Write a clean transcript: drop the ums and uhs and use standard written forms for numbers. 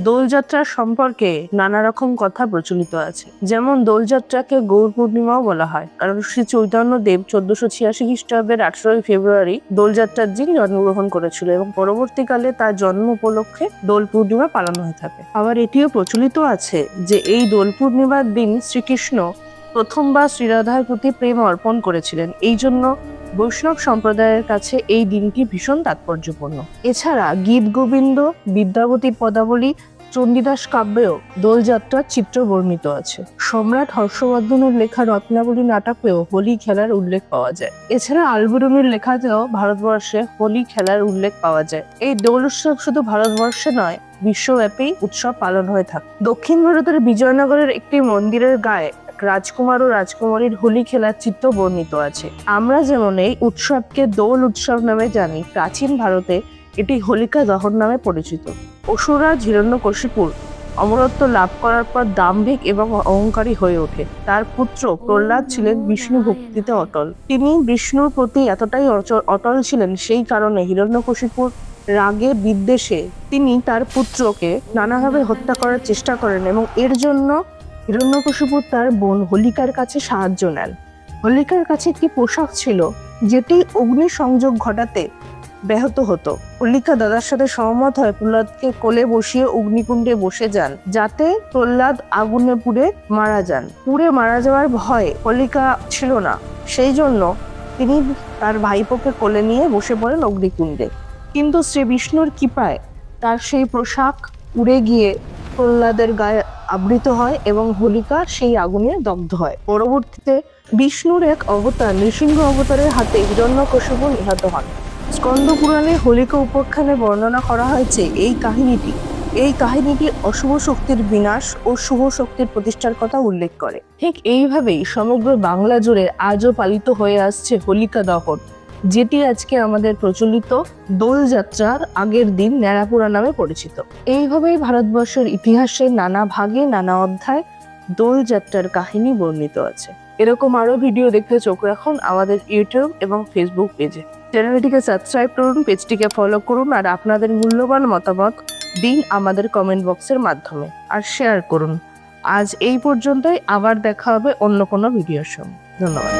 দোলযাত্রা সম্পর্কে নানা রকম কথা প্রচলিত আছে। যেমন দোলযাত্রাকে গৌর পূর্ণিমাও বলা হয়, কারণ শ্রী চৈতন্যদেব 1486 খ্রিস্টাব্দের 18 ফেব্রুয়ারি দোলযাত্রার দিন জন্মগ্রহণ করেছিল এবং পরবর্তীকালে তার জন্ম উপলক্ষে দোল পূর্ণিমা পালন হয়ে থাকে। আবার এটিও প্রচলিত আছে যে এই দোল পূর্ণিমার দিন শ্রীকৃষ্ণ প্রথমবার শ্রীরাধার প্রতি প্রেম অর্পণ করেছিলেন। এই জন্য বৈষ্ণব সম্প্রদায়ের কাছে এই দিনটি ভীষণ তাৎপর্যপূর্ণ। এছাড়া গীত গোবিন্দ, বিদ্যাবতীর পদাবলী, চণ্ডীদাস কাব্যেও দোলযাত্রার চিত্র বর্ণিত আছে। সম্রাট হর্ষবর্ধনের লেখা রত্নাবলী নাটকেও হোলি খেলার উল্লেখ পাওয়া যায়। এছাড়া আলবেরুনির লেখাতেও ভারতবর্ষে হোলি খেলার উল্লেখ পাওয়া যায়। এই দোল উৎসব শুধু ভারতবর্ষে নয়, বিশ্বব্যাপী উৎসব পালন হয়ে থাকে। দক্ষিণ ভারতের বিজয়নগরের একটি মন্দিরের গায়ে রাজকুমার ও রাজকুমারীর হোলি খেলার চিত্র বর্ণিত আছে। আমরা যেমন এই উৎসবকে দোল উৎসব নামে জানি, প্রাচীন ভারতে এটি হোলিকা দহন নামে পরিচিত। অসুররাজ হিরণ্যকশিপুর অমরত্ব লাভ করার পর দাম্ভিক এবং অহংকারী হয়ে ওঠে। তার পুত্র প্রহ্লাদ ছিলেন বিষ্ণু ভক্তিতে অটল। তিনি বিষ্ণুর প্রতি এতটাই অটল ছিলেন, সেই কারণে হিরণ্যকশিপুর রাগে বিদ্বেষে তিনি তার পুত্রকে নানাভাবে হত্যা করার চেষ্টা করেন এবং এর জন্য হিরণ্যকশিপুর তার বোন হোলিকার কাছে সাহায্য নেন। হোলিকার কাছে একটি পোশাক ছিল যেটি অগ্নি সংযোগ ঘটাতে ব্যাহত হতো। হোলিকা দাদার সাথে সহমত হয় প্রহ্লাদকে কোলে বসিয়ে অগ্নিকুণ্ডে বসে যান, যাতে প্রহ্লাদ আগুনে পুড়ে মারা যান। পুড়ে মারা যাওয়ার ভয় হোলিকা ছিল না, সেই জন্য তিনি তার ভাইপোকে কোলে নিয়ে বসে পড়েন অগ্নিকুণ্ডে। কিন্তু শ্রী বিষ্ণুর কৃপায় তার সেই পোশাক উড়ে গিয়ে প্রহ্লাদের গায়ে আবৃত হয় এবং হোলিকা সেই আগুনে দগ্ধ হয়। পরবর্তীতে বিষ্ণুর এক অবতার নৃসিংহ অবতারের হাতে হিরণ্যকশিপু নিহত হন। স্কন্দ পুরাণে হোলিকা উপাখ্যানে বর্ণনা করা হয়েছে এই কাহিনীটি অশুভ শক্তির বিনাশ ও শুভ শক্তির প্রতিষ্ঠার কথা উল্লেখ করে। ঠিক এইভাবেই সমগ্র বাংলা জুড়ে আজও পালিত হয়ে আসছে হোলিকা দহন, যেটি আজকে আমাদের প্রচলিত দোলযাত্রার আগের দিন ন্যাড়াপোড়া নামে পরিচিত। এইভাবেই ভারতবর্ষের ইতিহাসে নানা ভাগে নানা অধ্যায় দোলযাত্রার কাহিনী বর্ণিত আছে। এরকম আরো ভিডিও দেখতে চোখ রাখুন আমাদের ইউটিউব এবং ফেসবুক পেজে। চ্যানেলটিকে সাবস্ক্রাইব করুন, পেজটিকে ফলো করুন আর আপনাদের মূল্যবান মতামত দিন আমাদের কমেন্ট বক্সের মাধ্যমে আর শেয়ার করুন। আজ এই পর্যন্তই, আবার দেখা হবে অন্য কোনো ভিডিওর সঙ্গে। ধন্যবাদ।